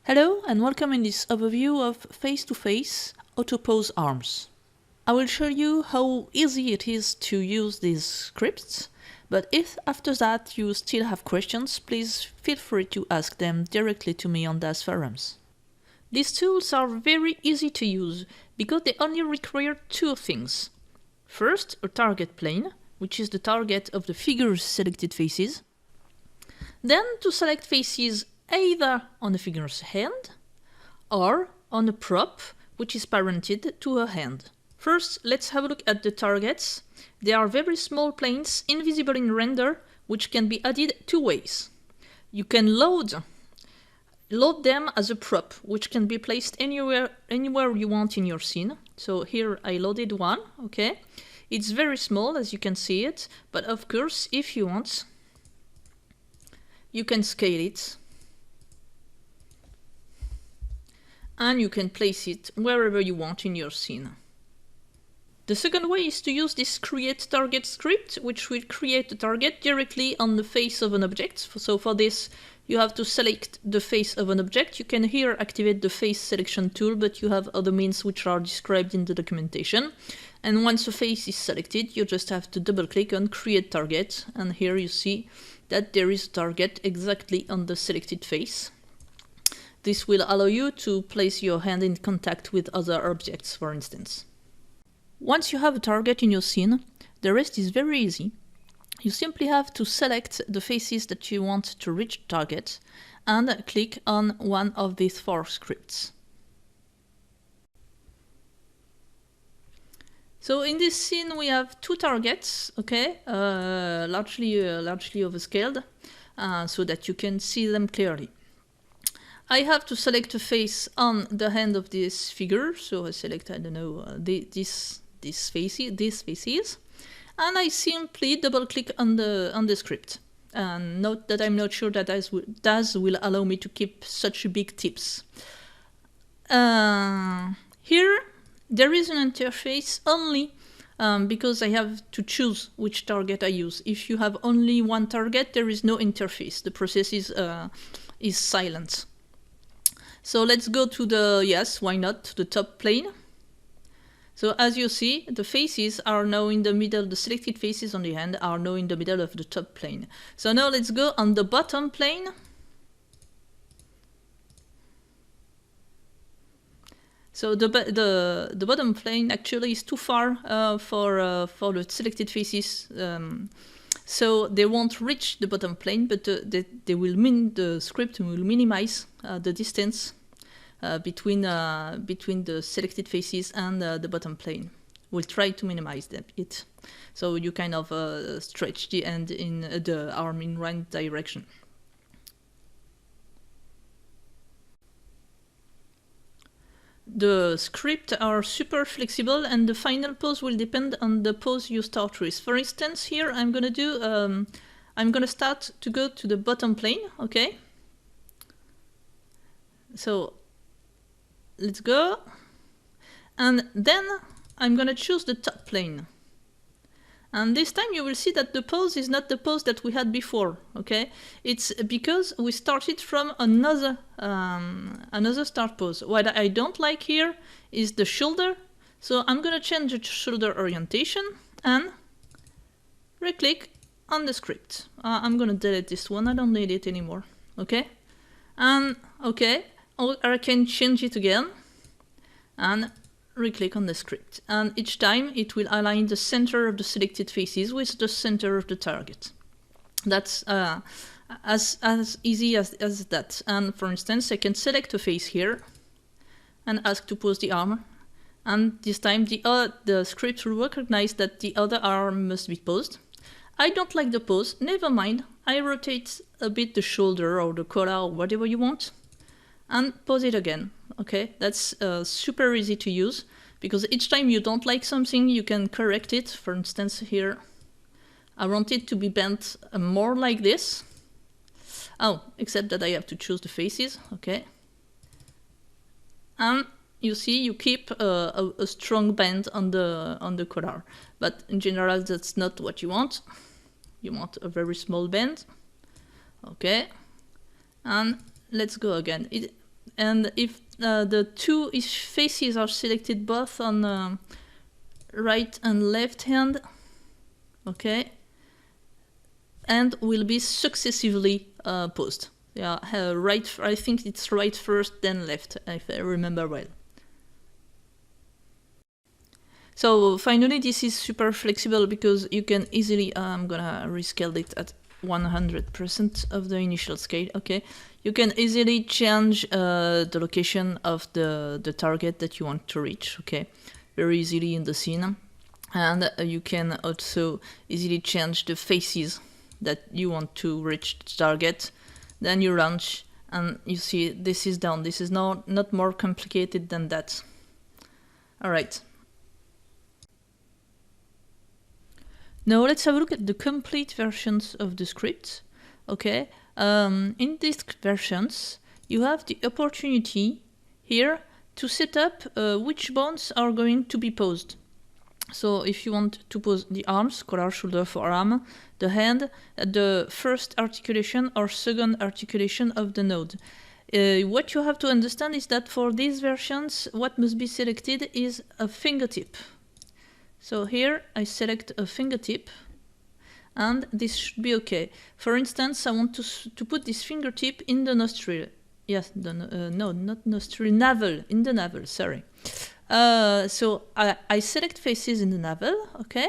Hello and welcome in this overview of Face Autopose Arms. I will show you how easy it is to use these scripts, but if after that you still have questions, please feel free to ask them directly to me on Daz forums. These tools are very easy to use because they only require two things. First, a target plane, which is the target of the figure's selected faces. Then to select faces either on the figure's hand or on a prop which is parented to a hand. First, let's have a look at the targets. They are very small planes, invisible in render, which can be added two ways. You can load them as a prop, which can be placed anywhere you want in your scene. So here I loaded one, okay? It's very small, as you can see it, but of course, if you want, you can scale it. And you can place it wherever you want in your scene. The second way is to use this create target script, which will create a target directly on the face of an object. So for this, you have to select the face of an object. You can here activate the face selection tool, but you have other means which are described in the documentation. And once a face is selected, you just have to double click on create target. And here you see that there is a target exactly on the selected face. This will allow you to place your hand in contact with other objects, for instance. Once you have a target in your scene, the rest is very easy. You simply have to select the faces that you want to reach the target and click on one of these four scripts. So in this scene we have two targets, okay, largely overscaled, so that you can see them clearly. I have to select a face on the hand of this figure, so I select, I don't know, these faces, and I simply double click on the script. And note that I'm not sure that Daz will allow me to keep such big tips. Here there is an interface only because I have to choose which target I use. If you have only one target, there is no interface. The process is silent. So let's go to the, yes, why not, to the top plane. So as you see, the faces are now in the middle, the selected faces on the hand are now in the middle of the top plane. So now let's go on the bottom plane. So the bottom plane actually is too far for the selected faces. So they won't reach the bottom plane, but the script will minimize the distance between the selected faces and the bottom plane. We'll try to minimize it. So you kind of stretch the end in the arm in right direction. The scripts are super flexible and the final pose will depend on the pose you start with. For instance, here I'm gonna start to go to the bottom plane, okay? So let's go. And then I'm gonna choose the top plane. And this time you will see that the pose is not the pose that we had before, okay? It's because we started from another start pose. What I don't like here is the shoulder. So I'm gonna change the shoulder orientation and right-click on the script. I'm gonna delete this one, I don't need it anymore, okay? And okay, or I can change it again and right-click on the script, and each time it will align the center of the selected faces with the center of the target. That's as easy as that. And for instance, I can select a face here and ask to pose the arm, and this time the script will recognize that the other arm must be posed. I don't like the pose, never mind, I rotate a bit the shoulder or the collar or whatever you want, and pose it again. Okay, that's super easy to use because each time you don't like something, you can correct it. For instance, here, I want it to be bent more like this. Oh, except that I have to choose the faces, okay. And you see, you keep a strong bend on the collar, but in general, that's not what you want. You want a very small bend, okay. And let's go again. and if the two faces are selected both on right and left hand, okay, and will be successively posed. Yeah, right. I think it's right first, then left, if I remember well. So finally, this is super flexible because you can easily, I'm gonna rescale it at 100% of the initial scale, okay? You can easily change the location of the target that you want to reach, okay? Very easily in the scene. And you can also easily change the faces that you want to reach the target. Then you launch, and you see this is done. This is not more complicated than that. All right. Now let's have a look at the complete versions of the script. Okay, in these versions, you have the opportunity here to set up which bones are going to be posed. So if you want to pose the arms, collar, shoulder, forearm, the hand, the first articulation or second articulation of the node. What you have to understand is that for these versions, what must be selected is a fingertip. So here I select a fingertip, and this should be okay. For instance, I want to put this fingertip in the nostril. Yes, no, not nostril, navel, in the navel, sorry. So I select faces in the navel, okay?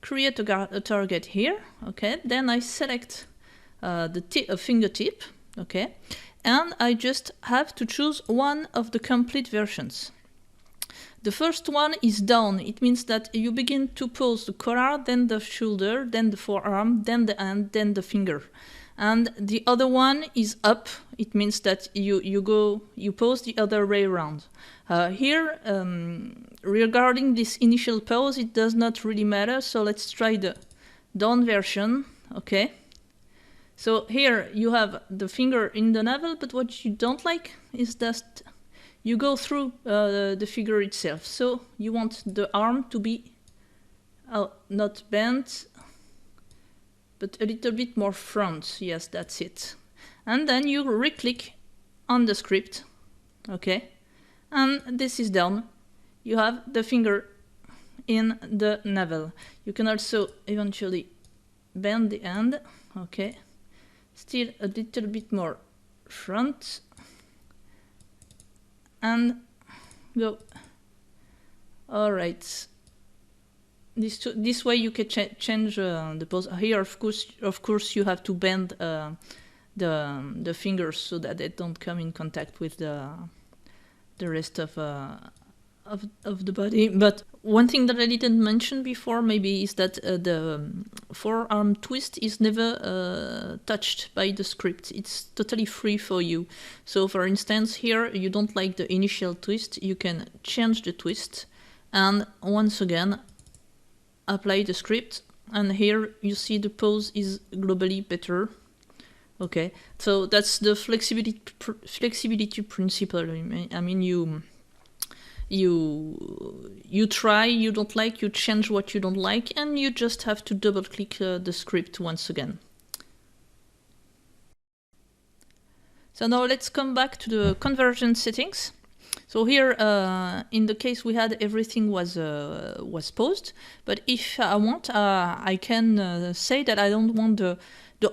Create a target here, okay? Then I select a fingertip, okay? And I just have to choose one of the complete versions. The first one is down. It means that you begin to pose the collar, then the shoulder, then the forearm, then the hand, then the finger. And the other one is up. It means that you pose the other way around. Here, regarding this initial pose, it does not really matter. So let's try the down version. Okay. So here you have the finger in the navel, but what you don't like is that you go through the figure itself. So you want the arm to be not bent, but a little bit more front. Yes, that's it. And then you re-click on the script, okay? And this is done. You have the finger in the navel. You can also eventually bend the hand, okay? Still a little bit more front. And go. All right. This way you can change the pose. Here, of course, you have to bend the fingers so that they don't come in contact with the rest of the body. But one thing that I didn't mention before maybe is that the forearm twist is never touched by the script. It's totally free for you. So for instance, here you don't like the initial twist, you can change the twist and once again apply the script, and here you see the pose is globally better. Okay, so that's the flexibility principle. I mean, you try, you don't like, you change what you don't like, and you just have to double click the script once again. So now let's come back to the convergence settings. So here, in the case we had, everything was posed, but if I want, I can say that I don't want the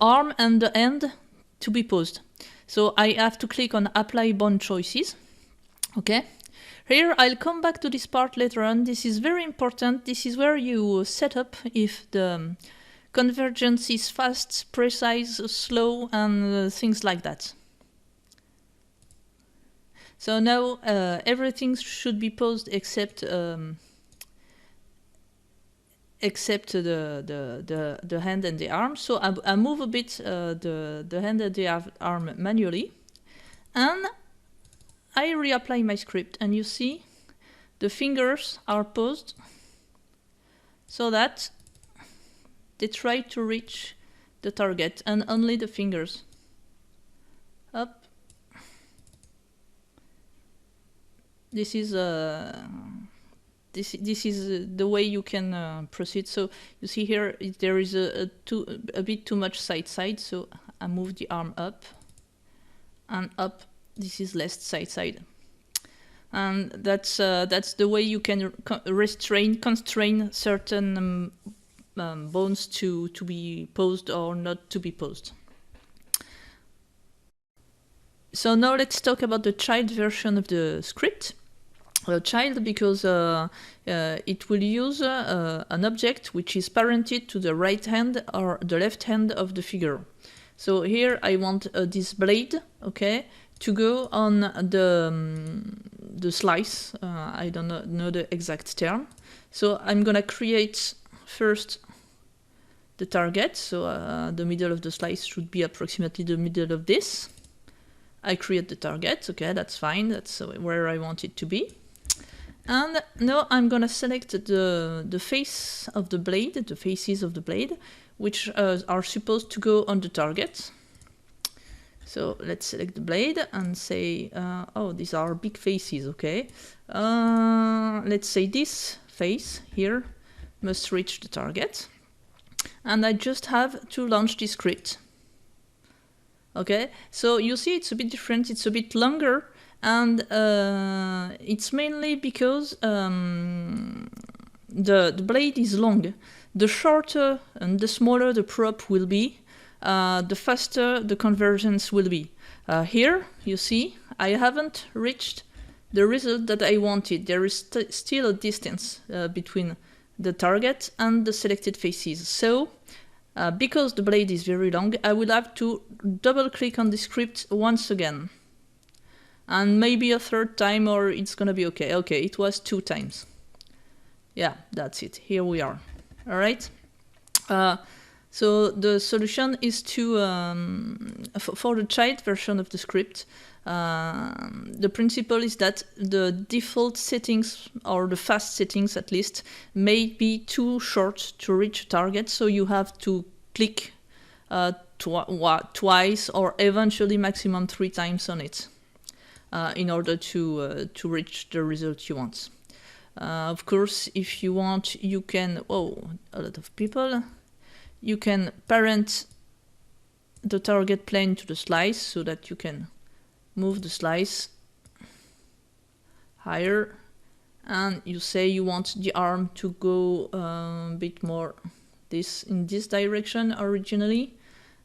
arm and the hand to be posed. So I have to click on Apply Bone Choices. Okay. Here I'll come back to this part later on. This is very important. This is where you set up if the convergence is fast, precise, slow, and things like that. So now everything should be posed except the hand and the arm. So I move a bit the hand and the arm manually, and I reapply my script, and you see the fingers are posed so that they try to reach the target, and only the fingers. Up. This is this is the way you can proceed. So you see here there is a bit too much side, so I move the arm up and up this is left side. And that's the way you can constrain certain bones to be posed or not to be posed. So now let's talk about the child version of the script. Child because it will use an object which is parented to the right hand or the left hand of the figure. So here I want this blade, okay, to go on the slice. I don't know the exact term. So I'm gonna create first the target. So the middle of the slice should be approximately the middle of this. I create the target, okay, that's fine, that's where I want it to be. And now I'm gonna select the face of the blade, the faces of the blade, which are supposed to go on the target. So let's select the blade and say, oh, these are big faces, okay. Let's say this face here must reach the target. And I just have to launch this script. Okay, so you see it's a bit different, it's a bit longer, and it's mainly because the blade is long. The shorter and the smaller the prop will be, the faster the convergence will be. Here, you see, I haven't reached the result that I wanted. There is still a distance between the target and the selected faces. So, because the blade is very long, I will have to double click on the script once again. And maybe a third time, or it's gonna be okay. Okay, it was 2 times. Yeah, that's it. Here we are. All right. So the solution is to, for the child version of the script, the principle is that the default settings, or the fast settings at least, may be too short to reach a target, so you have to click twice or eventually maximum 3 times on it in order to reach the result you want. Of course, if you want, you can, oh, a lot of people, you can parent the target plane to the slice so that you can move the slice higher, and you say you want the arm to go a bit more in this direction originally,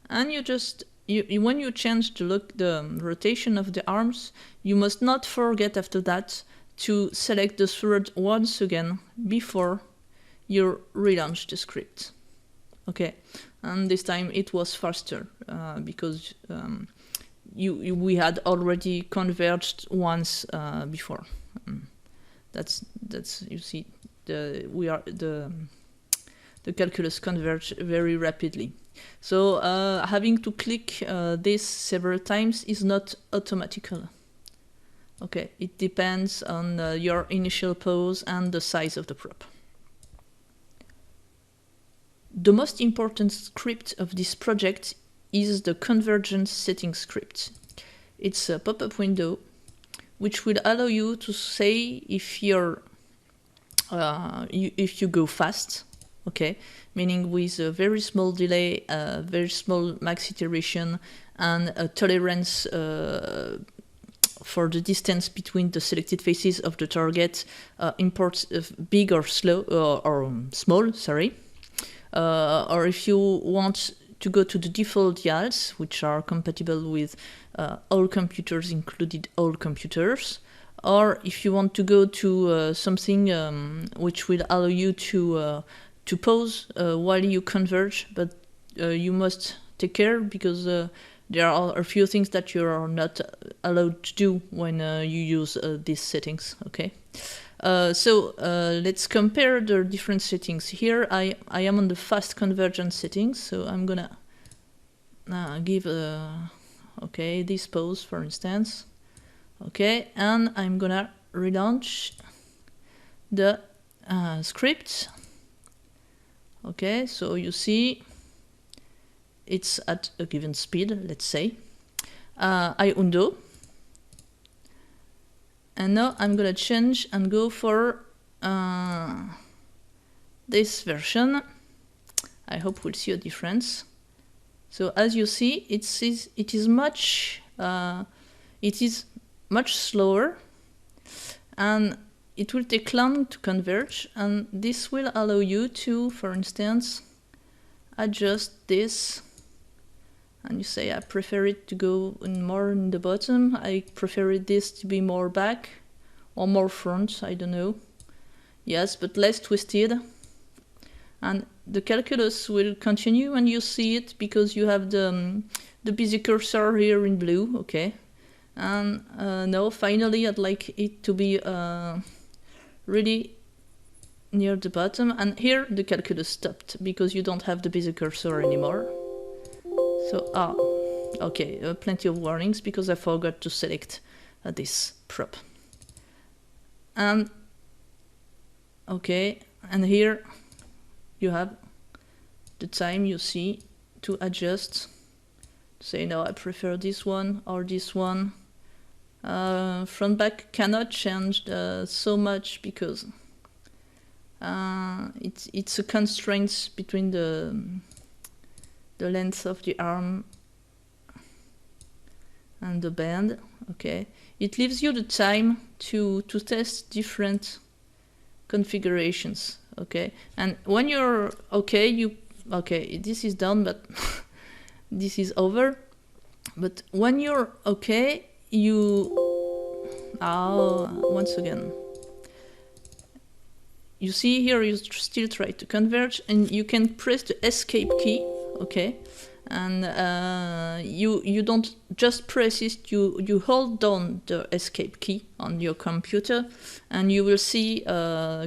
and you just when you change the rotation of the arms, you must not forget after that to select the thread once again before you relaunch the script. Okay, and this time it was faster because we had already converged once before. That's you see, the calculus converge very rapidly. So having to click this several times is not automatical. Okay, it depends on your initial pose and the size of the prop. The most important script of this project is the Convergence settings script. It's a pop-up window which will allow you to say if you're if you go fast, okay, meaning with a very small delay, a very small max iteration, and a tolerance for the distance between the selected faces of the target, imports big or slow or small, sorry. Or if you want to go to the default dials, which are compatible with all computers, included all computers, or if you want to go to something which will allow you to pose while you converge, but you must take care because there are a few things that you are not allowed to do when you use these settings, okay? So let's compare the different settings. Here I am on the fast convergence settings, so I'm gonna give okay, this pose for instance, okay, and I'm gonna relaunch the script. Okay, so you see it's at a given speed, let's say. I undo. And now I'm gonna change and go for this version. I hope we'll see a difference. So as you see, it is much it is much slower, and it will take long to converge, and this will allow you to, for instance, adjust this, and you say, I prefer it to go more in the bottom, I prefer this to be more back, or more front, I don't know. Yes, but less twisted. And the calculus will continue, and you see it because you have the busy cursor here in blue, okay? And now finally I'd like it to be really near the bottom, and here the calculus stopped because you don't have the busy cursor anymore. So, okay, plenty of warnings because I forgot to select this prop. And okay, and here you have the time, you see, to adjust. Say, no, I prefer this one or this one. Front back cannot change so much because it's a constraint between the length of the arm and the band. Okay, it leaves you the time to test different configurations. Okay, and when you're okay, this is done, but this is over. But when you're okay, once again, you see here you still try to converge, and you can press the escape key, okay, and you don't just press it, you hold down the escape key on your computer, and you will see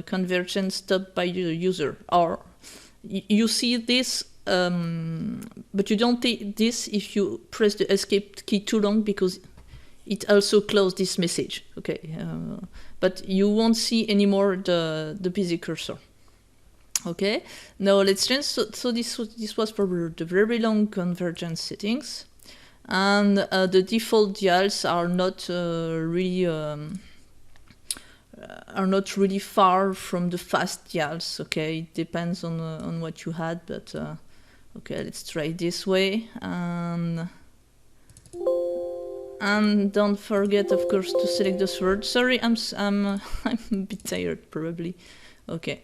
convergence stopped by the user, or you see this, but you don't see this if you press the escape key too long, because it also closed this message, okay, but you won't see anymore the busy cursor. Okay, now let's change. So this was for the very long convergence settings, and the default dials are not really far from the fast dials. Okay, it depends on what you had, but okay, let's try this way, and don't forget, of course, to select the sword. Sorry, I'm a bit tired, probably. Okay.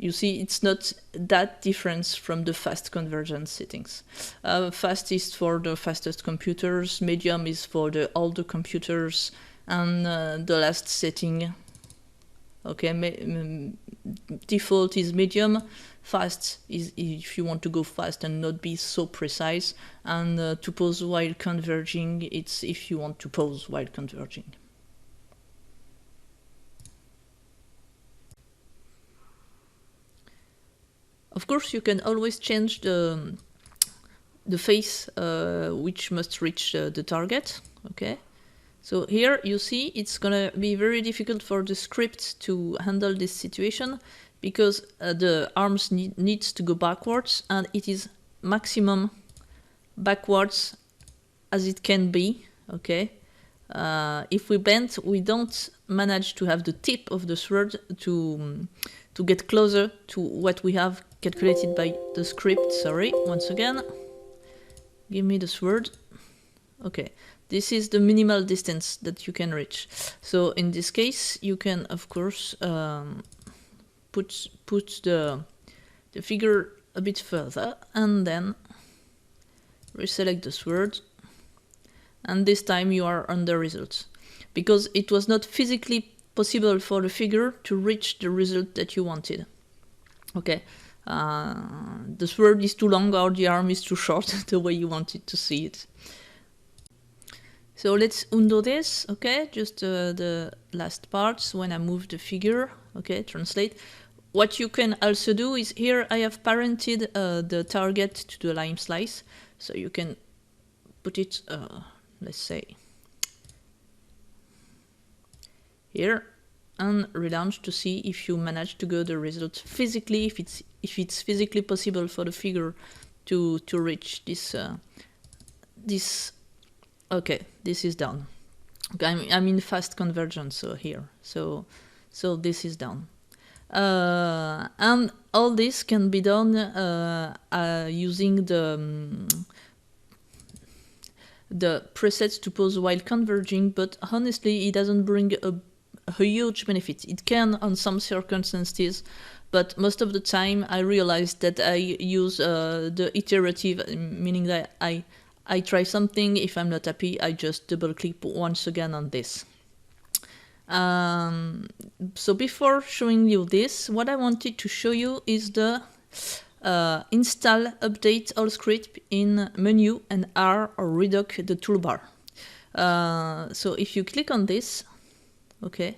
You see, it's not that different from the fast convergence settings. Fast is for the fastest computers, medium is for the older computers, and the last setting, okay, default is medium. Fast is if you want to go fast and not be so precise, and to pause while converging, it's if you want to pause while converging. Of course, you can always change the face which must reach the target. Okay, so here you see it's gonna be very difficult for the script to handle this situation, because the arms needs to go backwards, and it is maximum backwards as it can be. Okay, if we bend, we don't manage to have the tip of the sword to get closer to what we have calculated by the script. Sorry, once again, give me the sword. Okay, this is the minimal distance that you can reach. So in this case, you can, of course, put the figure a bit further, and then reselect the sword, and this time you are on the results, because it was not physically possible for the figure to reach the result that you wanted. Okay, the sword is too long or the arm is too short, the way you wanted to see it. So let's undo this, okay, just the last parts when I move the figure, okay, translate. What you can also do is, here I have parented the target to the line slice, so you can put it, let's say, here, and relaunch to see if you manage to get the result physically, if it's physically possible for the figure to reach this okay, this is done. Okay, I'm in fast convergence, so here, so this is done, and all this can be done using the presets to pose while converging, but honestly it doesn't bring a huge benefit. It can on some circumstances, but most of the time I realized that I use the iterative, meaning that I try something, if I'm not happy I just double click once again on this. So before showing you this, what I wanted to show you is the install update all script in menu and R or redoc the toolbar. So if you click on this, okay,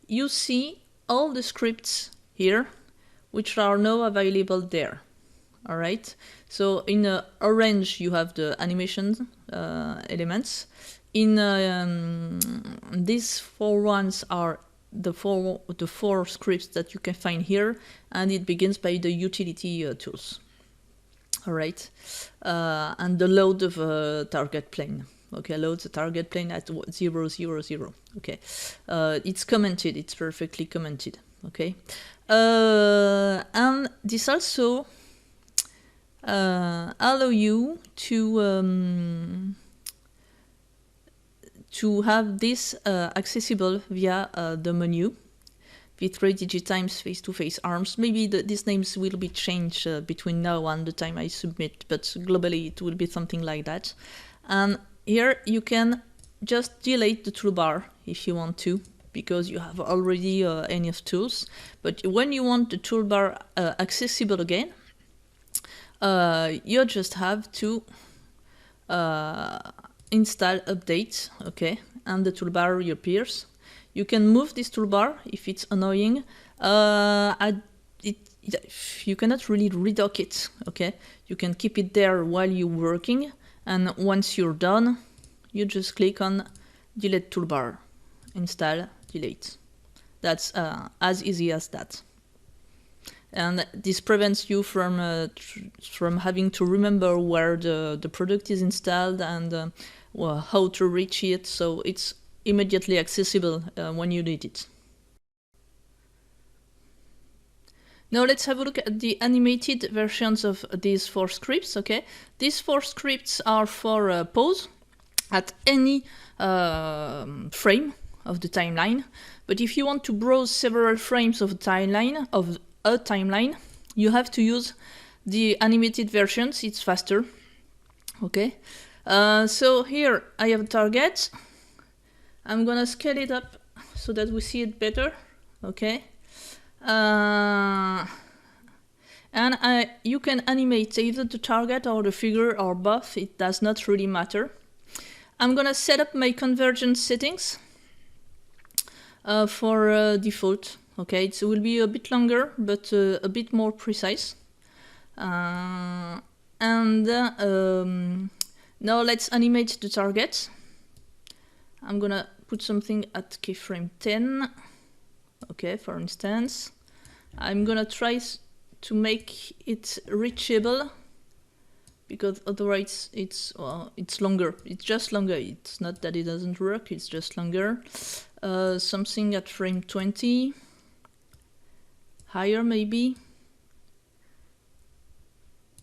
you see all the scripts here which are now available there. All right, so in orange you have the animation elements. In these four ones are the four scripts that you can find here, and it begins by the utility tools. All right, and the load of a target plane. Okay, load the target plane at 0, 0, 0. Okay, it's commented. It's perfectly commented. Okay, and this also allow you to have this accessible via the menu, V3 Digitimes Face to Face Arms. Maybe these names will be changed between now and the time I submit, but globally it will be something like that. And here you can just delete the toolbar if you want to, because you have already enough tools. But when you want the toolbar accessible again, you just have to install update, okay, and the toolbar reappears. You can move this toolbar if it's annoying. You cannot really redock it, okay? You can keep it there while you're working, and once you're done, you just click on delete toolbar, install, delete. That's as easy as that. And this prevents you from having to remember where the product is installed and how to reach it, so it's immediately accessible when you need it. Now let's have a look at the animated versions of these four scripts. Okay, these four scripts are for pause at any frame of the timeline, but if you want to browse several frames of a timeline, you have to use the animated versions. It's faster. Okay, so here I have a target. I'm gonna scale it up so that we see it better. Okay, and you can animate either the target or the figure or both. It does not really matter. I'm gonna set up my convergence settings for default. Okay, it will be a bit longer, but a bit more precise. Now let's animate the target. I'm gonna put something at keyframe 10. Okay, for instance. I'm gonna try to make it reachable, because otherwise it's longer. It's just longer. It's not that it doesn't work, it's just longer. Something at frame 20. Higher maybe.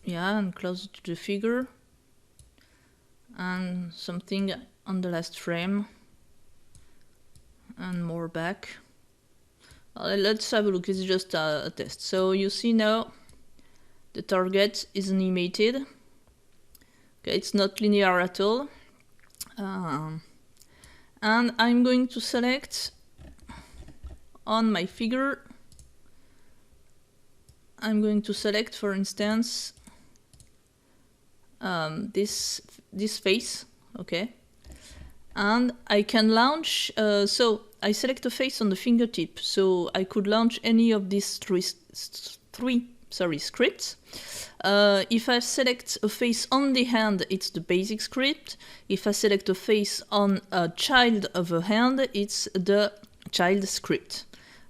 Yeah, and closer to the figure. And something on the last frame. And more back. Let's have a look. It's just a test. So you see now the target is animated. Okay, it's not linear at all. And I'm going to select on my figure. I'm going to select, for instance, this face. Okay, and I can launch. So I select a face on the fingertip, so I could launch any of these three scripts. If I select a face on the hand, it's the basic script. If I select a face on a child of a hand, it's the child script.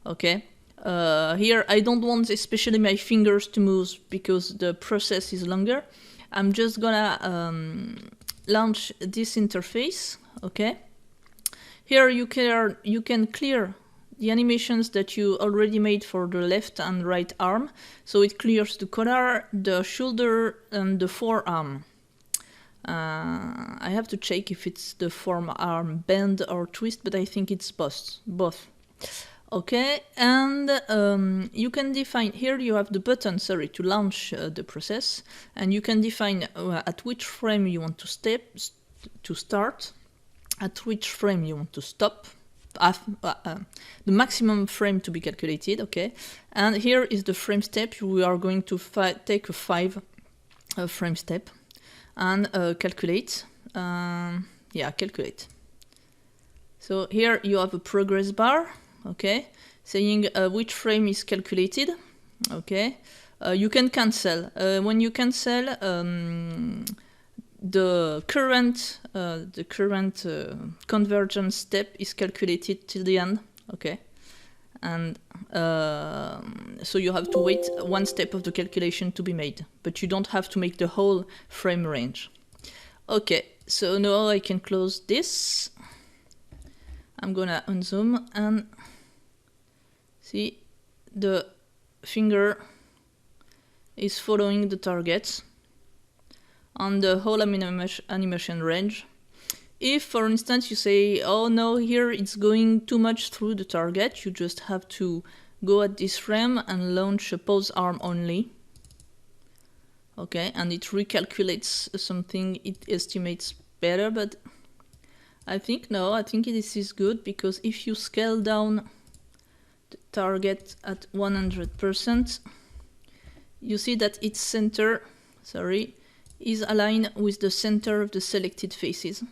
Okay. Here I don't want especially my fingers to move because the process is longer. I'm just gonna launch this interface. Okay. Here you can clear the animations that you already made for the left and right arm. So it clears the collar, the shoulder, and the forearm. I have to check if it's the form arm bend or twist, but I think it's both. Okay, and you can define, here you have the button, sorry, to launch the process, and you can define at which frame you want to start, at which frame you want to stop, the maximum frame to be calculated, okay, and here is the frame step. We are going to take a 5 frame step and calculate, calculate. So here you have a progress bar, okay, saying which frame is calculated, okay. You can cancel. When you cancel, the current convergence step is calculated till the end, okay. And so you have to wait one step of the calculation to be made, but you don't have to make the whole frame range. Okay, so now I can close this. I'm gonna unzoom and see the finger is following the target on the whole animation range. If, for instance, you say, oh no, here it's going too much through the target, you just have to go at this frame and launch a pose arm only. Okay, and it recalculates something, it estimates better, but I think this is good, because if you scale down the target at 100%, you see that its center, is aligned with the center of the selected faces.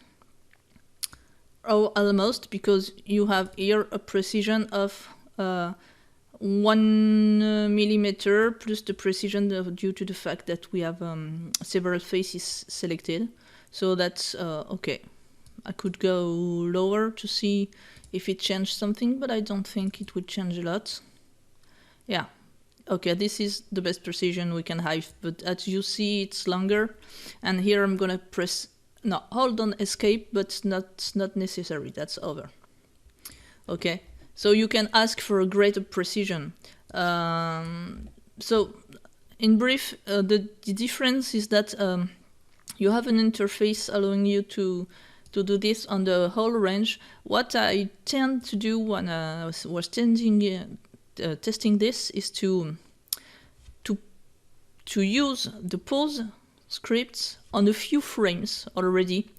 Or almost, because you have here a precision of 1 millimeter plus the precision due to the fact that we have several faces selected. So that's okay. I could go lower to see if it changed something, but I don't think it would change a lot. Yeah, okay, this is the best precision we can have, but as you see, it's longer. And here I'm gonna press, no, hold on escape, but not necessary, that's over. Okay, so you can ask for a greater precision. So in brief, the difference is that you have an interface allowing you to do this on the whole range. What I tend to do when I was testing this is to use the pose scripts on a few frames already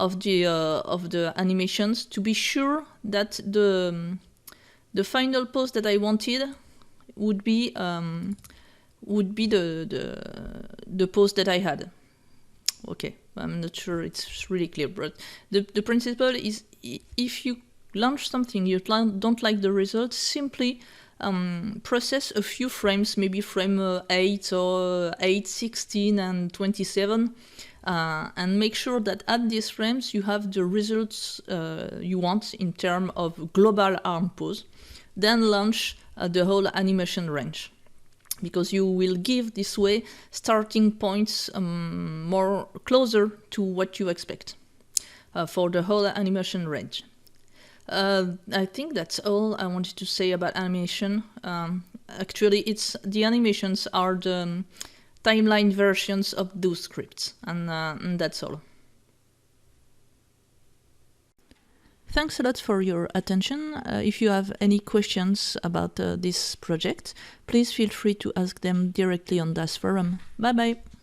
of the animations, to be sure that the final pose that I wanted would be the pose that I had. Okay, I'm not sure it's really clear, but the principle is, if you launch something you don't like the result, simply process a few frames, maybe frame 8 or 8, 16 and 27, and make sure that at these frames you have the results you want in terms of global arm pose. Then launch the whole animation range, because you will give this way starting points more closer to what you expect for the whole animation range. I think that's all I wanted to say about animation. Actually, the animations are the timeline versions of those scripts, and that's all. Thanks a lot for your attention. If you have any questions about this project, please feel free to ask them directly on Daz forum. Bye bye!